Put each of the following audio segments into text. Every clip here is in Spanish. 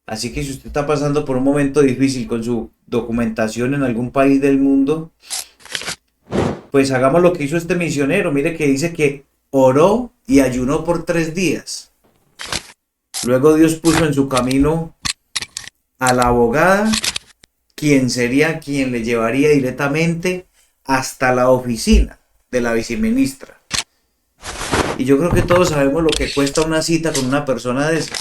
Así que si usted está pasando por un momento difícil con su documentación en algún país del mundo, pues hagamos lo que hizo este misionero. Mire que dice que oró y ayunó por 3 días. Luego Dios puso en su camino a la abogada, quien sería quien le llevaría directamente hasta la oficina de la viceministra. Y yo creo que todos sabemos lo que cuesta una cita con una persona de esas.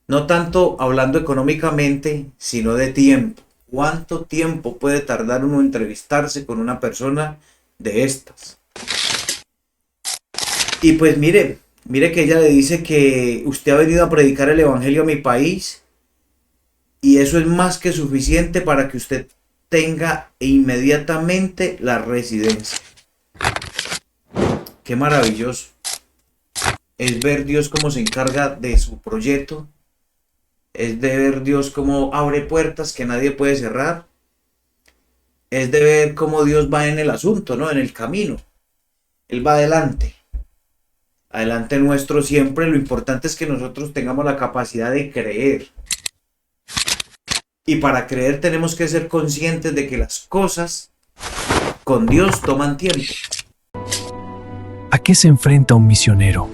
No tanto hablando económicamente, sino de tiempo. ¿Cuánto tiempo puede tardar uno en entrevistarse con una persona de estas? Y pues mire que ella le dice que usted ha venido a predicar el evangelio a mi país y eso es más que suficiente para que usted tenga inmediatamente la residencia. Qué maravilloso es ver Dios cómo se encarga de su proyecto, es de ver Dios cómo abre puertas que nadie puede cerrar, es de ver cómo Dios va en el asunto, ¿no? En el camino. Él va adelante, adelante nuestro siempre. Lo importante es que nosotros tengamos la capacidad de creer. Y para creer tenemos que ser conscientes de que las cosas con Dios toman tiempo. ¿A qué se enfrenta un misionero?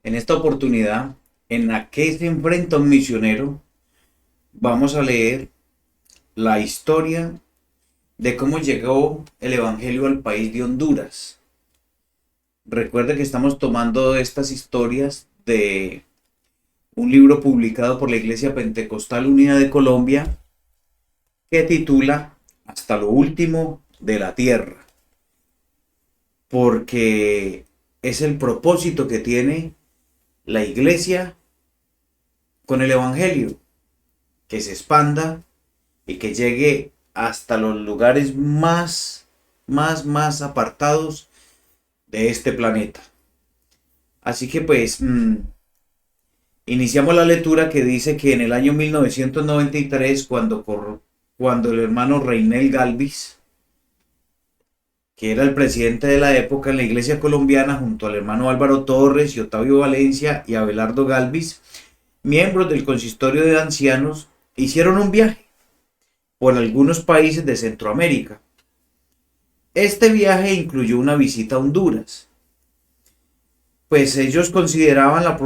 En esta oportunidad, en la que se enfrenta un misionero, vamos a leer la historia de cómo llegó el Evangelio al país de Honduras. Recuerde que estamos tomando estas historias de un libro publicado por la Iglesia Pentecostal Unida de Colombia que titula Hasta lo último de la tierra, porque es el propósito que tiene la Iglesia con el Evangelio, que se expanda y que llegue hasta los lugares más apartados de este planeta. Así que pues iniciamos la lectura que dice que en el año 1993, cuando el hermano Reinel Galvis, que era el presidente de la época en la iglesia colombiana, junto al hermano Álvaro Torres y Otavio Valencia y Abelardo Galvis, miembros del consistorio de ancianos, hicieron un viaje por algunos países de Centroamérica. Este viaje incluyó una visita a Honduras, pues ellos consideraban la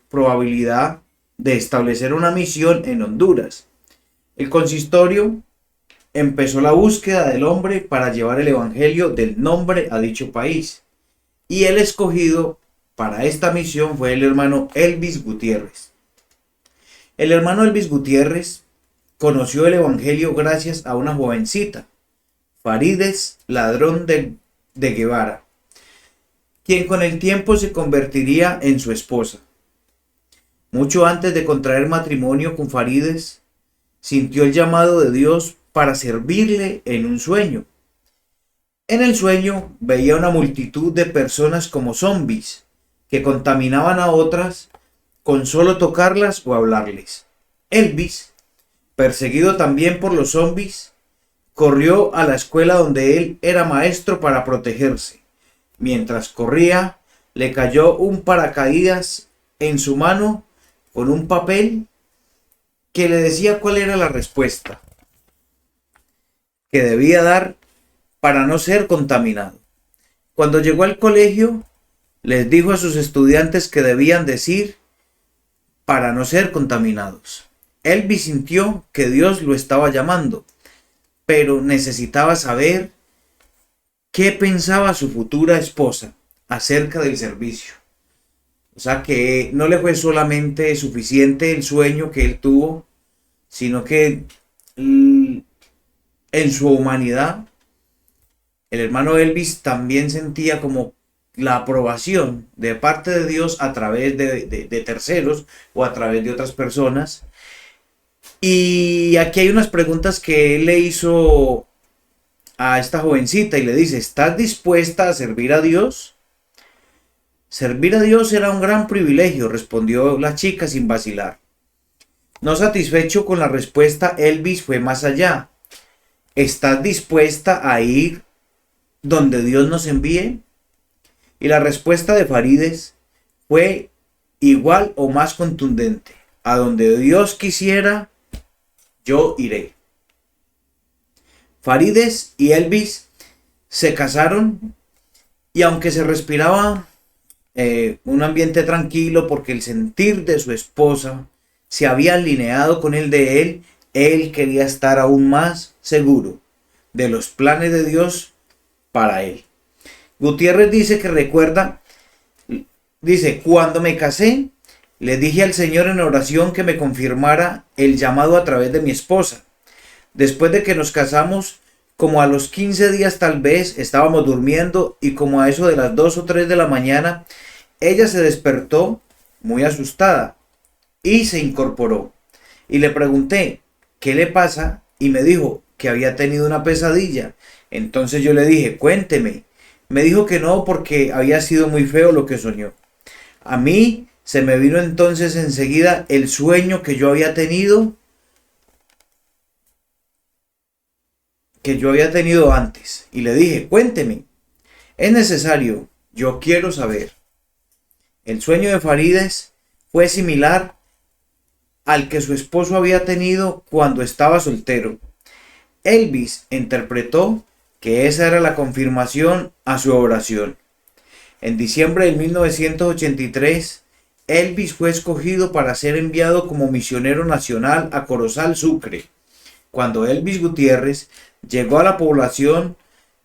probabilidad de establecer una misión en Honduras. El consistorio empezó la búsqueda del hombre para llevar el evangelio del nombre a dicho país, y el escogido para esta misión fue el hermano Elvis Gutiérrez. El hermano Elvis Gutiérrez conoció el evangelio gracias a una jovencita, Farides Ladrón de Guevara, quien con el tiempo se convertiría en su esposa. Mucho antes de contraer matrimonio con Farides, sintió el llamado de Dios para servirle en un sueño. En el sueño veía una multitud de personas como zombies que contaminaban a otras con solo tocarlas o hablarles. Elvis, perseguido también por los zombies, corrió a la escuela donde él era maestro para protegerse. Mientras corría, le cayó un paracaídas en su mano con un papel que le decía cuál era la respuesta que debía dar para no ser contaminado. Cuando llegó al colegio, les dijo a sus estudiantes que debían decir para no ser contaminados. Elvis sintió que Dios lo estaba llamando, pero necesitaba saber qué pensaba su futura esposa acerca del servicio. O sea que no le fue solamente suficiente el sueño que él tuvo, sino que en su humanidad, el hermano Elvis también sentía como la aprobación de parte de Dios a través de terceros o a través de otras personas. Y aquí hay unas preguntas que él le hizo a esta jovencita y le dice, ¿estás dispuesta a servir a Dios? Servir a Dios era un gran privilegio, respondió la chica sin vacilar. No satisfecho con la respuesta, Elvis fue más allá. ¿Estás dispuesta a ir donde Dios nos envíe? Y la respuesta de Farides fue igual o más contundente. A donde Dios quisiera, yo iré. Farideh y Elvis se casaron y aunque se respiraba un ambiente tranquilo porque el sentir de su esposa se había alineado con el de él quería estar aún más seguro de los planes de Dios para él. Gutiérrez dice que recuerda, dice, cuando me casé, le dije al Señor en oración que me confirmara el llamado a través de mi esposa. Después de que nos casamos, como a los 15 días tal vez, estábamos durmiendo y como a eso de las 2 o 3 de la mañana, ella se despertó muy asustada y se incorporó. Y le pregunté, ¿qué le pasa? Y me dijo que había tenido una pesadilla. Entonces yo le dije, cuénteme. Me dijo que no porque había sido muy feo lo que soñó. A mí se me vino entonces enseguida el sueño que yo había tenido antes. Y le dije, cuénteme. Es necesario, yo quiero saber. El sueño de Farideh fue similar al que su esposo había tenido cuando estaba soltero. Elvis interpretó que esa era la confirmación a su oración. En diciembre de 1983, Elvis fue escogido para ser enviado como misionero nacional a Corozal, Sucre. Cuando Elvis Gutiérrez llegó a la población,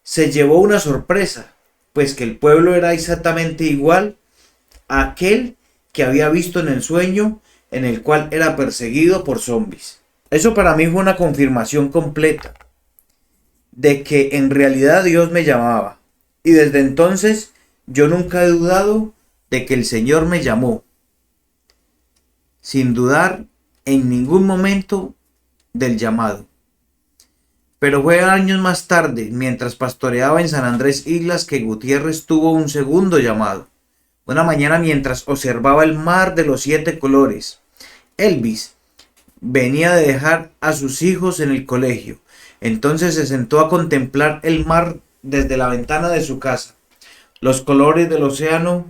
se llevó una sorpresa, pues que el pueblo era exactamente igual a aquel que había visto en el sueño, en el cual era perseguido por zombies. Eso para mí fue una confirmación completa de que en realidad Dios me llamaba. Y desde entonces yo nunca he dudado de que el Señor me llamó, sin dudar en ningún momento del llamado. Pero fue años más tarde, mientras pastoreaba en San Andrés Islas, que Gutiérrez tuvo un segundo llamado. Una mañana mientras observaba el mar de los 7 colores, Elvis venía de dejar a sus hijos en el colegio. Entonces se sentó a contemplar el mar desde la ventana de su casa. Los colores del océano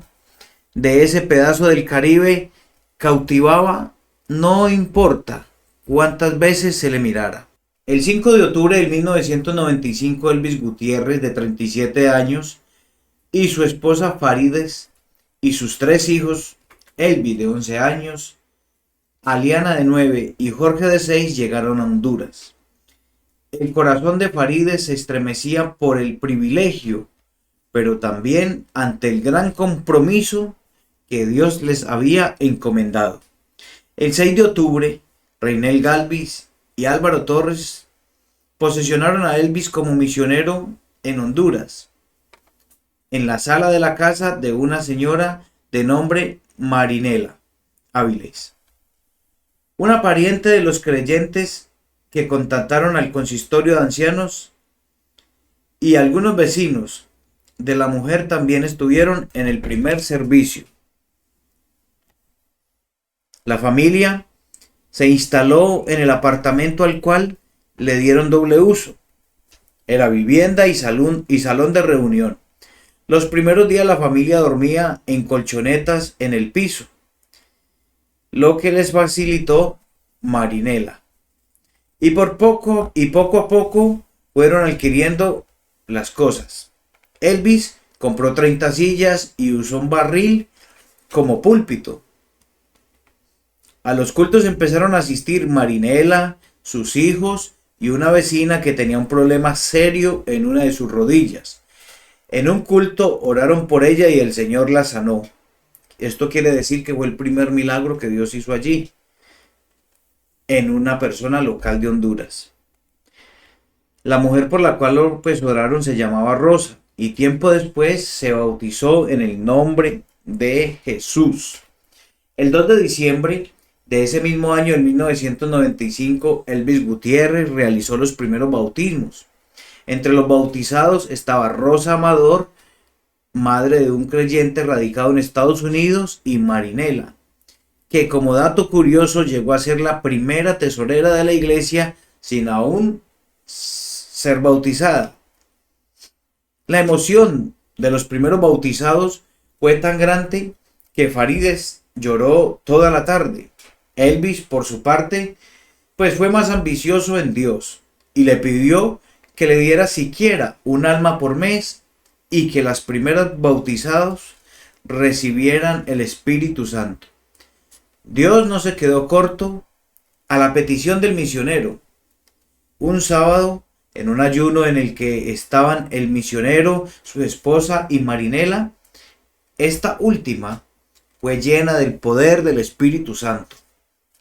de ese pedazo del Caribe cautivaba, no importa cuántas veces se le mirara. El 5 de octubre de 1995, Elvis Gutiérrez, de 37 años, y su esposa Farideh y sus 3 hijos, Elvis de 11 años, Aliana de 9 y Jorge de 6, llegaron a Honduras. El corazón de Farideh se estremecía por el privilegio, pero también ante el gran compromiso que Dios les había encomendado. El 6 de octubre, Reinel Galvis y Álvaro Torres posesionaron a Elvis como misionero en Honduras, en la sala de la casa de una señora de nombre Marinela Áviles, una pariente de los creyentes que contactaron al consistorio de ancianos, y algunos vecinos de la mujer también estuvieron en el primer servicio. La familia se instaló en el apartamento al cual le dieron doble uso. Era vivienda y salón de reunión. Los primeros días la familia dormía en colchonetas en el piso, lo que les facilitó Marinela. Y poco a poco fueron adquiriendo las cosas. Elvis compró 30 sillas y usó un barril como púlpito. A los cultos empezaron a asistir Marinela, sus hijos y una vecina que tenía un problema serio en una de sus rodillas. En un culto oraron por ella y el Señor la sanó. Esto quiere decir que fue el primer milagro que Dios hizo allí, en una persona local de Honduras. La mujer por la cual oraron se llamaba Rosa y tiempo después se bautizó en el nombre de Jesús. El 2 de diciembre de ese mismo año, en 1995, Elvis Gutiérrez realizó los primeros bautismos. Entre los bautizados estaba Rosa Amador, madre de un creyente radicado en Estados Unidos, y Marinela, que como dato curioso llegó a ser la primera tesorera de la iglesia sin aún ser bautizada. La emoción de los primeros bautizados fue tan grande que Farides lloró toda la tarde. Elvis, por su parte, pues fue más ambicioso en Dios y le pidió que le diera siquiera un alma por mes y que las primeras bautizados recibieran el Espíritu Santo. Dios no se quedó corto a la petición del misionero. Un sábado, en un ayuno en el que estaban el misionero, su esposa y Marinela, esta última fue llena del poder del Espíritu Santo.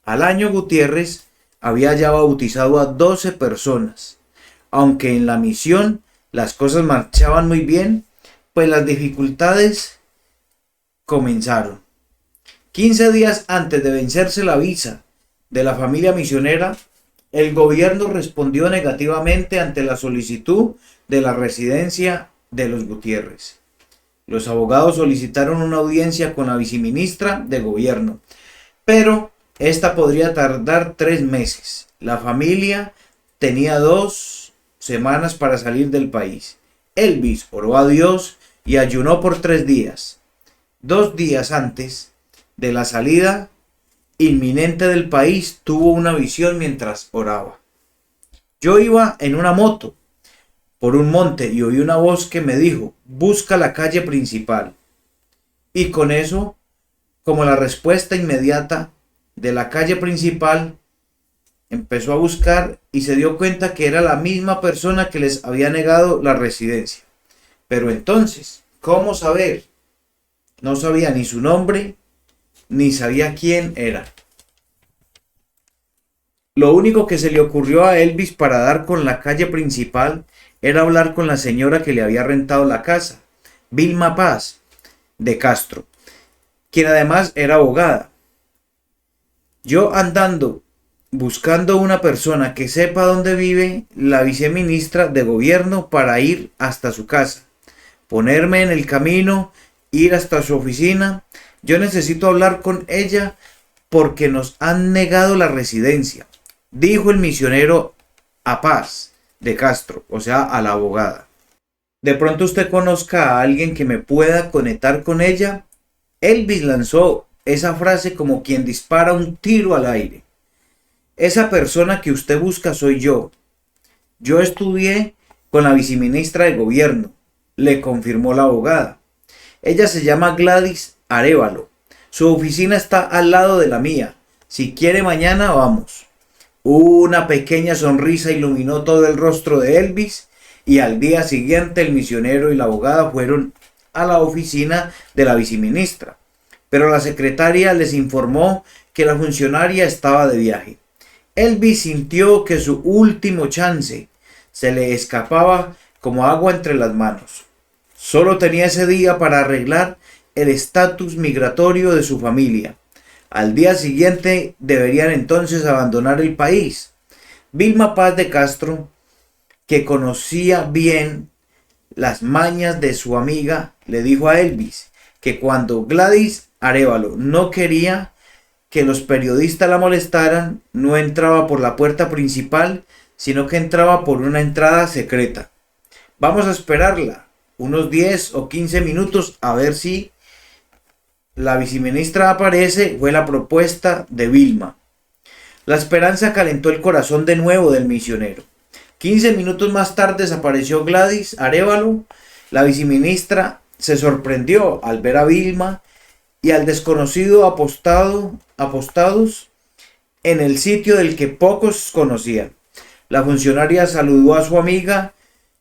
Al año Gutiérrez había ya bautizado a 12 personas. Aunque en la misión las cosas marchaban muy bien, pues las dificultades comenzaron. 15 días antes de vencerse la visa de la familia misionera, el gobierno respondió negativamente ante la solicitud de la residencia de los Gutiérrez. Los abogados solicitaron una audiencia con la viceministra de gobierno, pero esta podría tardar 3 meses. La familia tenía 2 semanas para salir del país. Elvis oró a Dios y ayunó por 3 días. 2 días antes de la salida inminente del país, tuvo una visión mientras oraba. Yo iba en una moto por un monte y oí una voz que me dijo: busca la calle principal. Y con eso, como la respuesta inmediata de la calle principal, empezó a buscar y se dio cuenta que era la misma persona que les había negado la residencia. Pero entonces, ¿cómo saber? No sabía ni su nombre, ni sabía quién era. Lo único que se le ocurrió a Elvis para dar con la calle principal era hablar con la señora que le había rentado la casa, Vilma Paz de Castro, quien además era abogada. Yo andando buscando una persona que sepa dónde vive la viceministra de gobierno para ir hasta su casa, ponerme en el camino, ir hasta su oficina. Yo necesito hablar con ella porque nos han negado la residencia, dijo el misionero a Paz de Castro, o sea, a la abogada. De pronto usted conozca a alguien que me pueda conectar con ella. Elvis lanzó esa frase como quien dispara un tiro al aire. Esa persona que usted busca soy yo. Yo estudié con la viceministra de gobierno, le confirmó la abogada. Ella se llama Gladys Arévalo. Su oficina está al lado de la mía. Si quiere mañana vamos. Una pequeña sonrisa iluminó todo el rostro de Elvis y al día siguiente el misionero y la abogada fueron a la oficina de la viceministra. Pero la secretaria les informó que la funcionaria estaba de viaje. Elvis sintió que su último chance se le escapaba como agua entre las manos. Solo tenía ese día para arreglar el estatus migratorio de su familia. Al día siguiente deberían entonces abandonar el país. Vilma Paz de Castro, que conocía bien las mañas de su amiga, le dijo a Elvis que cuando Gladys Arévalo no quería que los periodistas la molestaran, no entraba por la puerta principal, sino que entraba por una entrada secreta. Vamos a esperarla unos 10 o 15 minutos a ver si la viceministra aparece, fue la propuesta de Vilma. La esperanza calentó el corazón de nuevo del misionero. 15 minutos más tarde apareció Gladys Arévalo. La viceministra se sorprendió al ver a Vilma y al desconocido apostados en el sitio del que pocos conocían. La funcionaria saludó a su amiga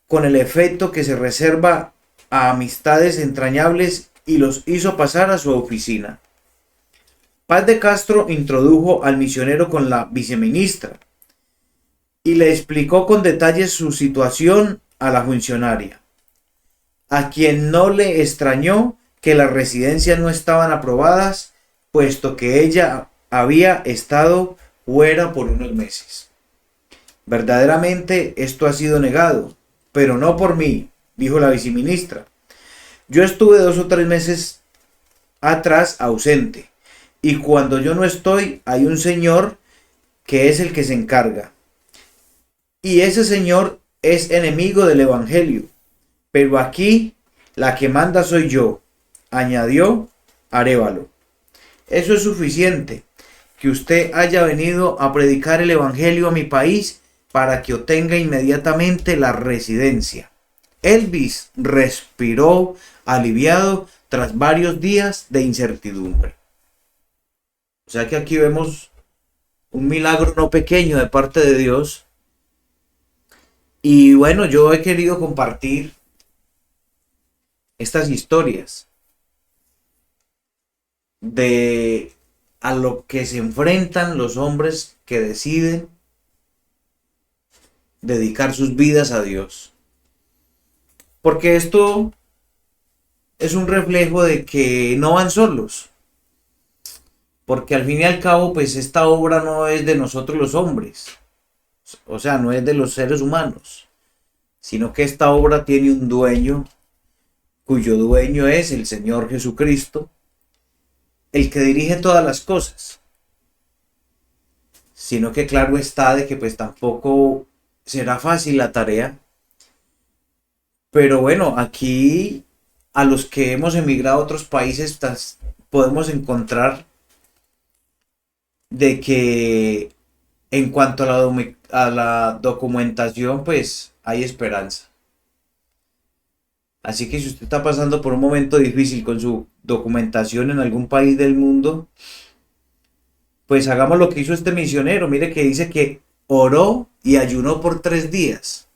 con el efecto que se reserva a amistades entrañables y los hizo pasar a su oficina. Paz de Castro introdujo al misionero con la viceministra y le explicó con detalles su situación a la funcionaria, a quien no le extrañó que las residencias no estaban aprobadas, puesto que ella había estado fuera por unos meses. Verdaderamente esto ha sido negado, pero no por mí, dijo la viceministra. Yo estuve 2 o 3 meses atrás ausente, y cuando yo no estoy hay un señor que es el que se encarga. Y ese señor es enemigo del evangelio, pero aquí la que manda soy yo, añadió Arévalo. Eso es suficiente, que usted haya venido a predicar el evangelio a mi país para que obtenga inmediatamente la residencia. Elvis respiró aliviado tras varios días de incertidumbre. O sea que aquí vemos un milagro no pequeño de parte de Dios. Y bueno, yo he querido compartir estas historias de a lo que se enfrentan los hombres que deciden dedicar sus vidas a Dios. Porque esto es un reflejo de que no van solos. Porque al fin y al cabo, pues esta obra no es de nosotros los hombres. O sea, no es de los seres humanos. Sino que esta obra tiene un dueño, cuyo dueño es el Señor Jesucristo, el que dirige todas las cosas. Sino que claro está de que pues tampoco será fácil la tarea. Pero bueno, aquí a los que hemos emigrado a otros países podemos encontrar de que en cuanto a la documentación, pues hay esperanza. Así que si usted está pasando por un momento difícil con su documentación en algún país del mundo, pues hagamos lo que hizo este misionero. Mire que dice que oró y ayunó por 3 días.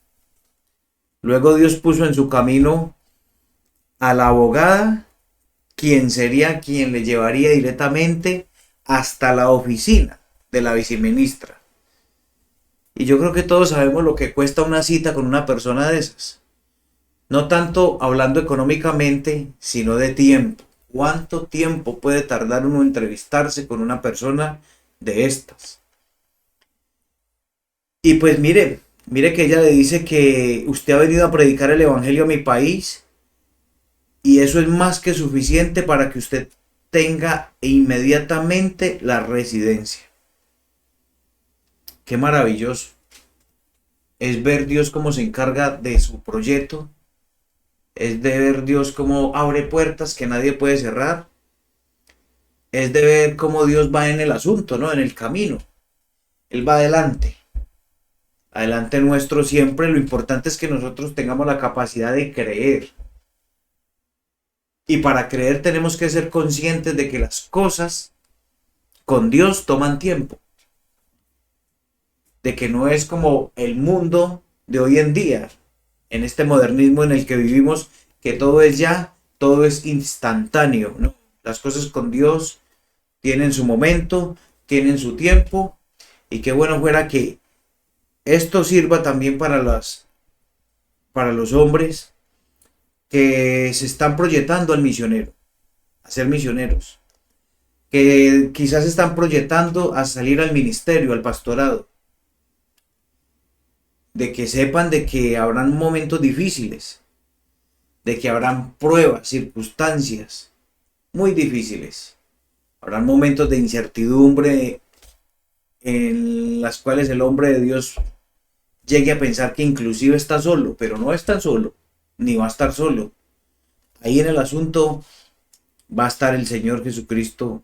Luego Dios puso en su camino a la abogada, quien sería quien le llevaría directamente hasta la oficina de la viceministra. Y yo creo que todos sabemos lo que cuesta una cita con una persona de esas. No tanto hablando económicamente, sino de tiempo. ¿Cuánto tiempo puede tardar uno en entrevistarse con una persona de estas? Y pues mire que ella le dice que usted ha venido a predicar el evangelio a mi país y eso es más que suficiente para que usted tenga inmediatamente la residencia. Qué maravilloso es ver Dios cómo se encarga de su proyecto, es de ver Dios cómo abre puertas que nadie puede cerrar, es de ver cómo Dios va en el asunto, ¿no? En el camino. Él va adelante nuestro siempre. Lo importante es que nosotros tengamos la capacidad de creer. Y para creer tenemos que ser conscientes de que las cosas con Dios toman tiempo. De que no es como el mundo de hoy en día, en este modernismo en el que vivimos, que todo es ya, todo es instantáneo, ¿no? Las cosas con Dios tienen su momento, tienen su tiempo, y qué bueno fuera que esto sirva también para los hombres que se están proyectando al misionero, a ser misioneros, que quizás se están proyectando a salir al ministerio, al pastorado, de que sepan de que habrán momentos difíciles, de que habrán pruebas, circunstancias muy difíciles, habrán momentos de incertidumbre en las cuales el hombre de Dios llegue a pensar que inclusive está solo, pero no está solo, ni va a estar solo. Ahí en el asunto va a estar el Señor Jesucristo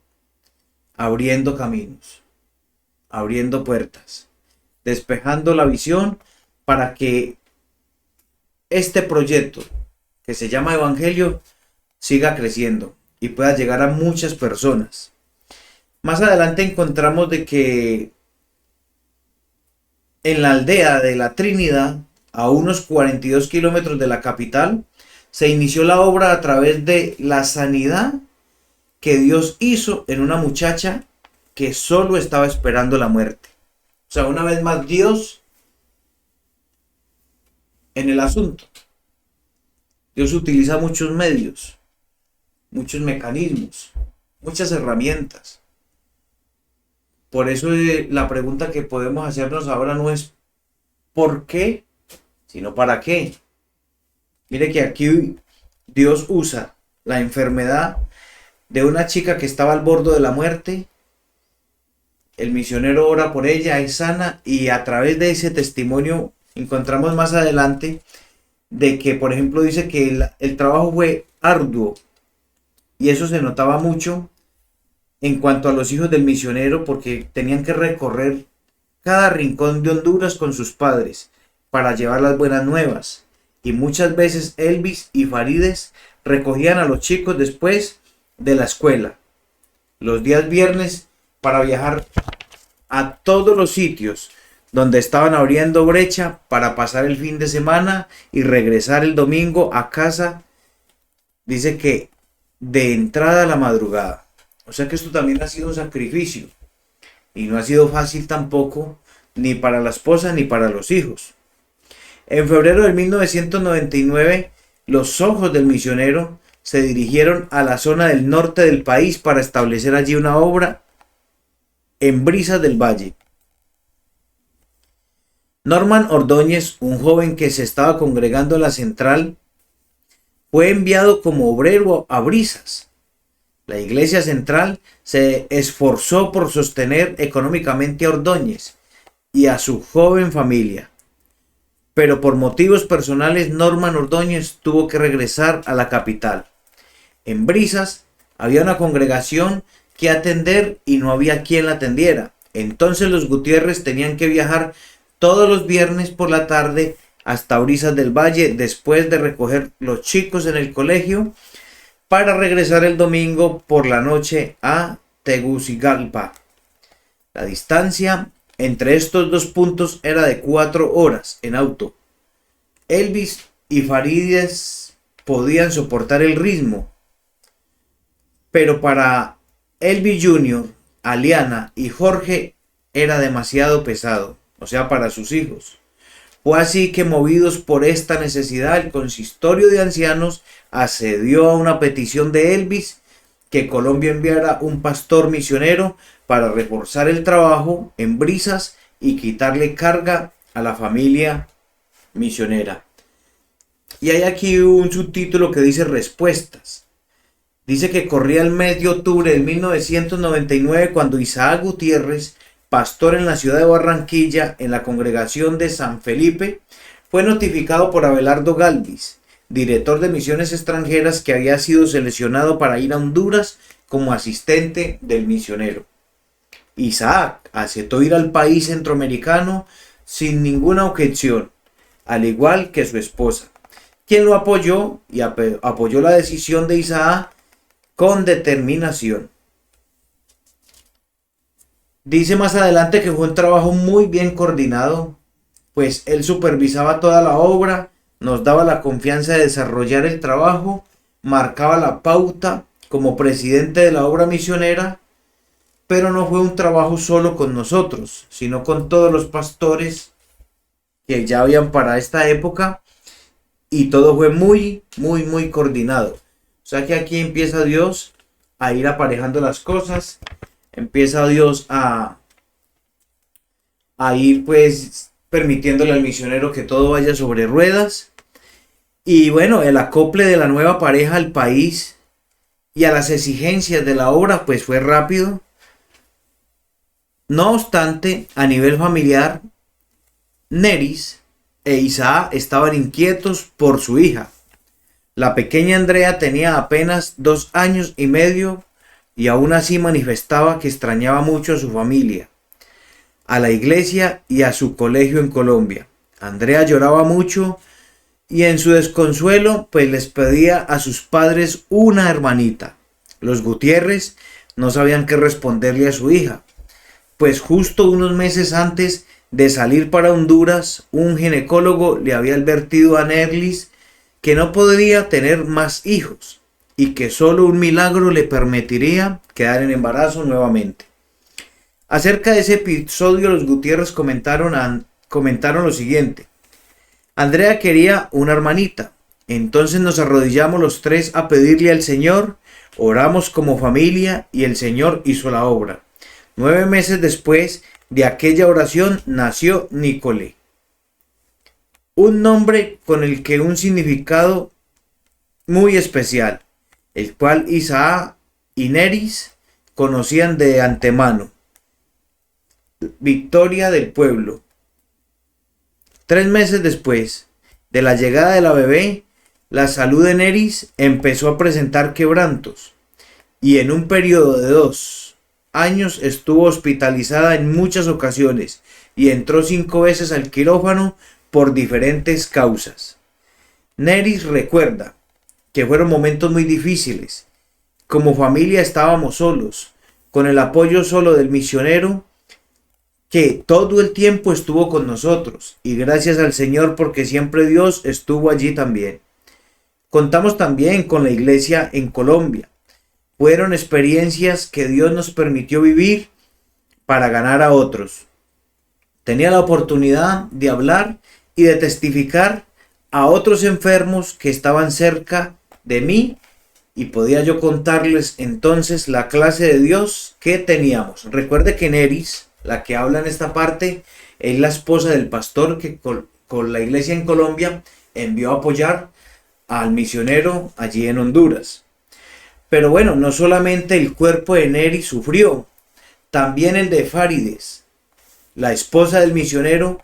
abriendo caminos, abriendo puertas, despejando la visión para que este proyecto que se llama Evangelio siga creciendo y pueda llegar a muchas personas. Más adelante encontramos de que en la aldea de la Trinidad, a unos 42 kilómetros de la capital, se inició la obra a través de la sanidad que Dios hizo en una muchacha que solo estaba esperando la muerte. O sea, una vez más Dios en el asunto. Dios utiliza muchos medios, muchos mecanismos, muchas herramientas. Por eso la pregunta que podemos hacernos ahora no es ¿por qué?, sino ¿para qué? Mire que aquí Dios usa la enfermedad de una chica que estaba al borde de la muerte. El misionero ora por ella, es sana, y a través de ese testimonio encontramos más adelante de que, por ejemplo, dice que el trabajo fue arduo y eso se notaba mucho en cuanto a los hijos del misionero, porque tenían que recorrer cada rincón de Honduras con sus padres para llevar las buenas nuevas. Y muchas veces Elvis y Farides recogían a los chicos después de la escuela, los días viernes, para viajar a todos los sitios donde estaban abriendo brecha para pasar el fin de semana y regresar el domingo a casa. Dice que de entrada a la madrugada. O sea que esto también ha sido un sacrificio. Y no ha sido fácil tampoco, ni para la esposa ni para los hijos. En febrero de 1999, los ojos del misionero se dirigieron a la zona del norte del país para establecer allí una obra en Brisas del Valle. Norman Ordóñez, un joven que se estaba congregando en la central, fue enviado como obrero a Brisas. La iglesia central se esforzó por sostener económicamente a Ordóñez y a su joven familia, pero por motivos personales Norman Ordóñez tuvo que regresar a la capital. En Brisas había una congregación que atender y no había quien la atendiera. Entonces los Gutiérrez tenían que viajar todos los viernes por la tarde hasta Brisas del Valle después de recoger los chicos en el colegio para regresar el domingo por la noche a Tegucigalpa. La distancia entre estos dos puntos era de 4 horas en auto. Elvis y Farides podían soportar el ritmo, pero para Elvis Jr., Aliana y Jorge era demasiado pesado, o sea, para sus hijos. Fue así que, movidos por esta necesidad, el consistorio de ancianos accedió a una petición de Elvis que Colombia enviara un pastor misionero para reforzar el trabajo en Brisas y quitarle carga a la familia misionera. Y hay aquí un subtítulo que dice respuestas. Dice que corría el mes de octubre de 1999 cuando Isaac Gutiérrez, pastor en la ciudad de Barranquilla, en la congregación de San Felipe, fue notificado por Abelardo Galvis, director de misiones extranjeras, que había sido seleccionado para ir a Honduras como asistente del misionero. Isaac aceptó ir al país centroamericano sin ninguna objeción, al igual que su esposa, quien lo apoyó y apoyó la decisión de Isaac con determinación. Dice más adelante que fue un trabajo muy bien coordinado, pues él supervisaba toda la obra, nos daba la confianza de desarrollar el trabajo, marcaba la pauta como presidente de la obra misionera, pero no fue un trabajo solo con nosotros, sino con todos los pastores que ya habían para esta época, y todo fue muy coordinado. O sea que aquí empieza Dios a ir aparejando las cosas, empieza Dios a ir pues permitiéndole al misionero que todo vaya sobre ruedas. Y bueno, el acople de la nueva pareja al país y a las exigencias de la obra pues fue rápido. No obstante, a nivel familiar, Neris e Isaac estaban inquietos por su hija. La pequeña Andrea tenía apenas 2 años y medio y aún así manifestaba que extrañaba mucho a su familia, a la iglesia y a su colegio en Colombia. Andrea lloraba mucho y en su desconsuelo pues les pedía a sus padres una hermanita. Los Gutiérrez no sabían qué responderle a su hija, pues justo unos meses antes de salir para Honduras, un ginecólogo le había advertido a Neris que no podría tener más hijos y que solo un milagro le permitiría quedar en embarazo nuevamente. Acerca de ese episodio, los Gutiérrez comentaron lo siguiente: Andrea quería una hermanita, entonces nos arrodillamos los 3 a pedirle al Señor, oramos como familia y el Señor hizo la obra. 9 meses después de aquella oración nació Nicole, un nombre con el que un significado muy especial, el cual Isaac y Neris conocían de antemano: victoria del pueblo. 3 meses después de la llegada de la bebé, la salud de Neris empezó a presentar quebrantos. y en un periodo de 2 años estuvo hospitalizada en muchas ocasiones y entró 5 veces al quirófano por diferentes causas. Neris recuerda que fueron momentos muy difíciles. Como familia estábamos solos, con el apoyo solo del misionero que todo el tiempo estuvo con nosotros, y gracias al Señor porque siempre Dios estuvo allí también. Contamos también con la iglesia en Colombia. Fueron experiencias que Dios nos permitió vivir para ganar a otros. Tenía la oportunidad de hablar y de testificar a otros enfermos que estaban cerca de mí, y podía yo contarles entonces la clase de Dios que teníamos. Recuerde que Neris, la que habla en esta parte, es la esposa del pastor que con la iglesia en Colombia envió a apoyar al misionero allí en Honduras. Pero bueno, no solamente el cuerpo de Neris sufrió, también el de Farides, la esposa del misionero,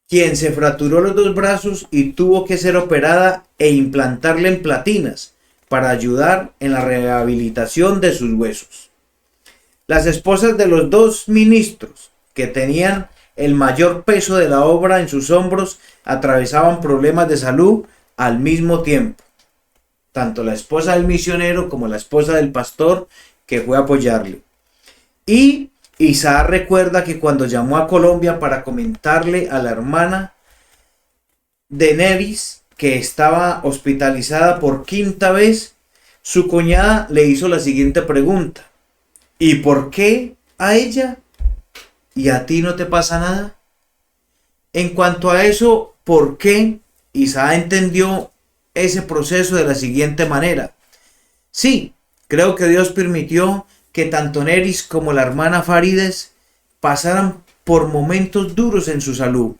quien se fracturó los 2 brazos y tuvo que ser operada e implantarle en platinas para ayudar en la rehabilitación de sus huesos. Las esposas de los 2 ministros, que tenían el mayor peso de la obra en sus hombros, atravesaban problemas de salud al mismo tiempo. Tanto la esposa del misionero como la esposa del pastor que fue a apoyarle. Y Isaac recuerda que cuando llamó a Colombia para comentarle a la hermana de Neris que estaba hospitalizada por 5ª vez, su cuñada le hizo la siguiente pregunta: ¿y por qué a ella y a ti no te pasa nada? En cuanto a eso, ¿por qué? Isaac entendió ese proceso de la siguiente manera: sí, creo que Dios permitió que tanto Neris como la hermana Farides pasaran por momentos duros en su salud.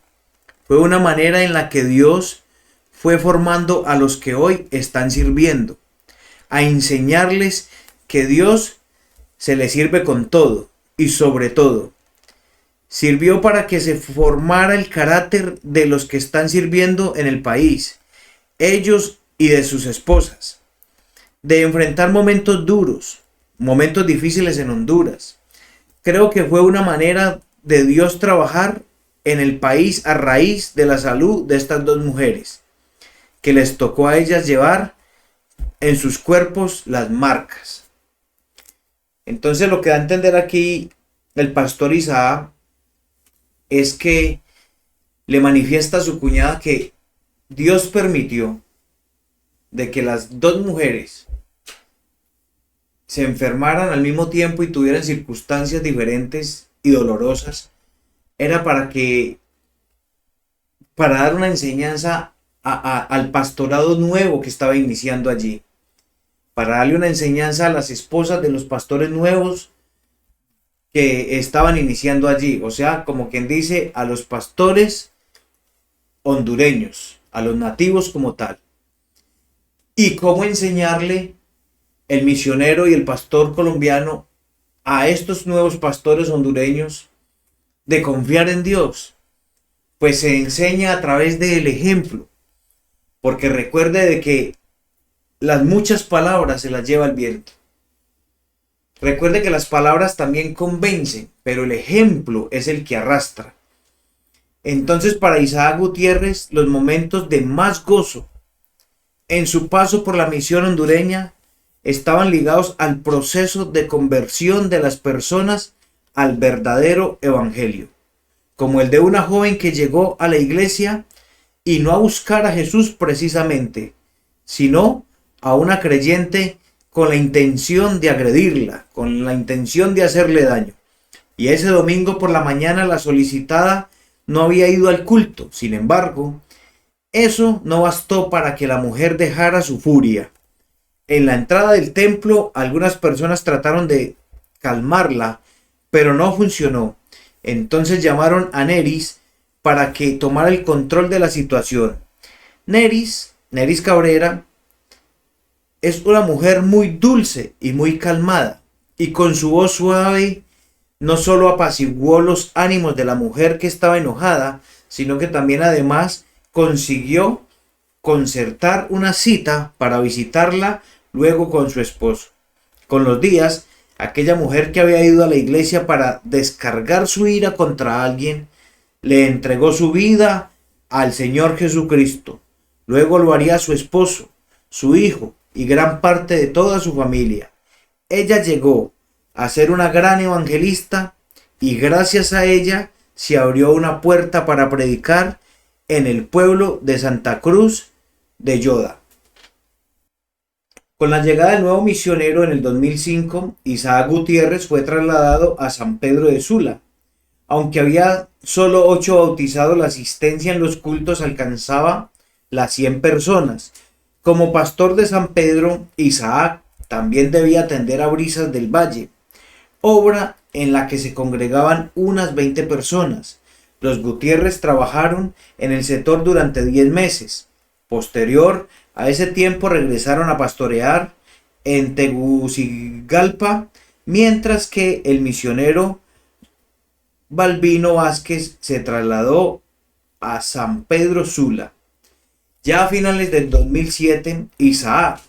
Fue una manera en la que Dios fue formando a los que hoy están sirviendo, a enseñarles que Dios se les sirve con todo y sobre todo. Sirvió para que se formara el carácter de los que están sirviendo en el país, ellos y de sus esposas, de enfrentar momentos duros, momentos difíciles en Honduras. Creo que fue una manera de Dios trabajar en el país a raíz de la salud de estas 2 mujeres, que les tocó a ellas llevar en sus cuerpos las marcas. Entonces lo que da a entender aquí el pastor Isaac es que le manifiesta a su cuñada que Dios permitió de que las 2 mujeres se enfermaran al mismo tiempo y tuvieran circunstancias diferentes y dolorosas, era para dar una enseñanza al pastorado nuevo que estaba iniciando allí, para darle una enseñanza a las esposas de los pastores nuevos que estaban iniciando allí, o sea, como quien dice, a los pastores hondureños, a los nativos como tal, y cómo enseñarle el misionero y el pastor colombiano a estos nuevos pastores hondureños de confiar en Dios. Pues se enseña a través del ejemplo, porque recuerde de que las muchas palabras se las lleva el viento. Recuerde que las palabras también convencen, pero el ejemplo es el que arrastra. Entonces, para Isaac Gutiérrez, los momentos de más gozo en su paso por la misión hondureña estaban ligados al proceso de conversión de las personas al verdadero evangelio, como el de una joven que llegó a la iglesia y no a buscar a Jesús precisamente, sino a una creyente con la intención de agredirla, con la intención de hacerle daño. Y ese domingo por la mañana la solicitada no había ido al culto. Sin embargo, eso no bastó para que la mujer dejara su furia. En la entrada del templo, algunas personas trataron de calmarla, pero no funcionó. Entonces llamaron a Neris para que tomara el control de la situación. Neris Cabrera, es una mujer muy dulce y muy calmada, y con su voz suave no solo apaciguó los ánimos de la mujer que estaba enojada, sino que también además consiguió concertar una cita para visitarla luego con su esposo. Con los días, aquella mujer que había ido a la iglesia para descargar su ira contra alguien, le entregó su vida al Señor Jesucristo. Luego lo haría su esposo, su hijo y gran parte de toda su familia. Ella llegó a ser una gran evangelista y gracias a ella se abrió una puerta para predicar en el pueblo de Santa Cruz de Yoda. Con la llegada del nuevo misionero en el 2005, Isaac Gutiérrez fue trasladado a San Pedro de Sula. Aunque había solo 8 bautizados, la asistencia en los cultos alcanzaba las 100 personas. Como pastor de San Pedro, Isaac también debía atender a Brisas del Valle, obra en la que se congregaban unas 20 personas. Los Gutiérrez trabajaron en el sector durante 10 meses. Posterior a ese tiempo regresaron a pastorear en Tegucigalpa, mientras que el misionero Balbino Vázquez se trasladó a San Pedro Sula. Ya a finales del 2007, Isaac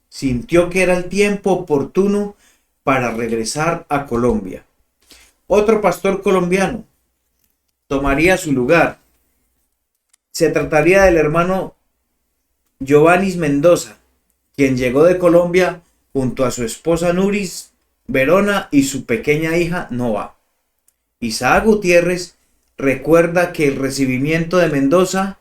sintió que era el tiempo oportuno para regresar a Colombia. Otro pastor colombiano tomaría su lugar. Se trataría del hermano Giovanni Mendoza, quien llegó de Colombia junto a su esposa Nuris Verona y su pequeña hija Nova. Isaac Gutiérrez recuerda que el recibimiento de Mendoza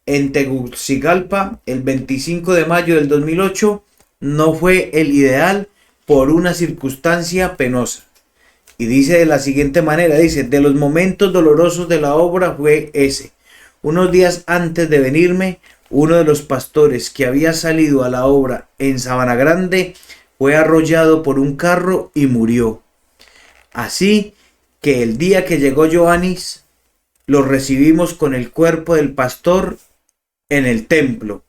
en Tegucigalpa el 25 de mayo del 2008 no fue el ideal por una circunstancia penosa. Y dice de la siguiente manera, dice: de los momentos dolorosos de la obra fue ese. Unos días antes de venirme, uno de los pastores que había salido a la obra en Sabana Grande fue arrollado por un carro y murió. Así que el día que llegó Joanis, lo recibimos con el cuerpo del pastor en el templo.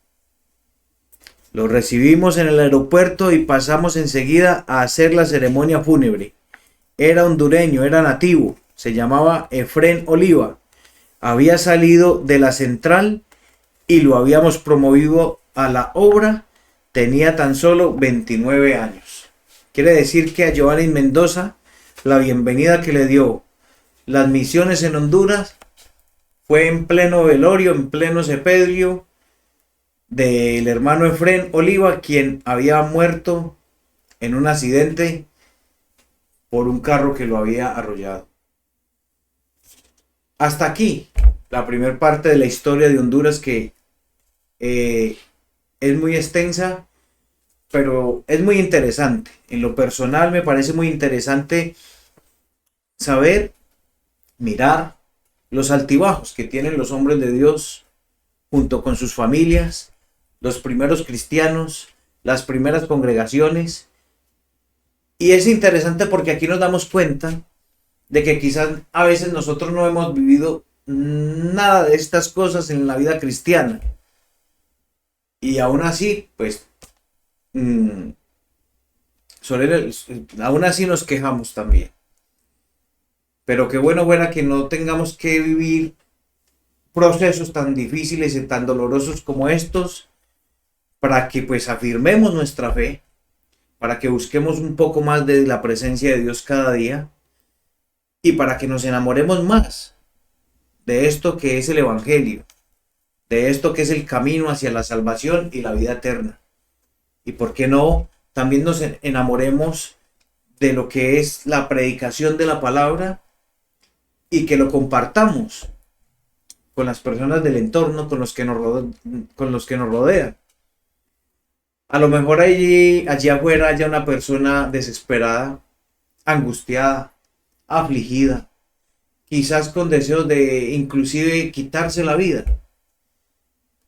Lo recibimos en el aeropuerto y pasamos enseguida a hacer la ceremonia fúnebre. Era hondureño, era nativo, se llamaba Efrén Oliva. Había salido de la central y lo habíamos promovido a la obra. Tenía tan solo 29 años. Quiere decir que a Giovanni Mendoza, la bienvenida que le dio las misiones en Honduras fue en pleno velorio, en pleno sepelio del hermano Efrén Oliva, quien había muerto en un accidente por un carro que lo había arrollado. Hasta aquí la primera parte de la historia de Honduras, que es muy extensa, pero es muy interesante. En lo personal me parece muy interesante saber, mirar los altibajos que tienen los hombres de Dios junto con sus familias, los primeros cristianos, las primeras congregaciones. Y es interesante porque aquí nos damos cuenta de que quizás a veces nosotros no hemos vivido nada de estas cosas en la vida cristiana. Y aún así, pues, aún así nos quejamos también. Pero qué bueno fuera que no tengamos que vivir procesos tan difíciles y tan dolorosos como estos, para que pues afirmemos nuestra fe, para que busquemos un poco más de la presencia de Dios cada día y para que nos enamoremos más de esto que es el Evangelio, de esto que es el camino hacia la salvación y la vida eterna. Y por qué no, también nos enamoremos de lo que es la predicación de la palabra y que lo compartamos con las personas del entorno, con los que nos rodean. A lo mejor allí afuera haya una persona desesperada, angustiada, afligida, quizás con deseos de inclusive quitarse la vida.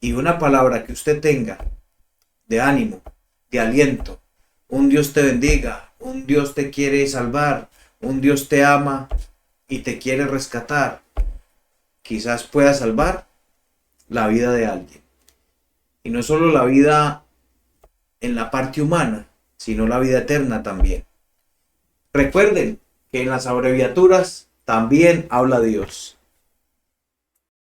Y una palabra que usted tenga de ánimo, de aliento, un Dios te bendiga, un Dios te quiere salvar, un Dios te ama y te quiere rescatar, quizás pueda salvar la vida de alguien. Y no solo la vida en la parte humana, sino la vida eterna también. Recuerden que en las abreviaturas también habla Dios.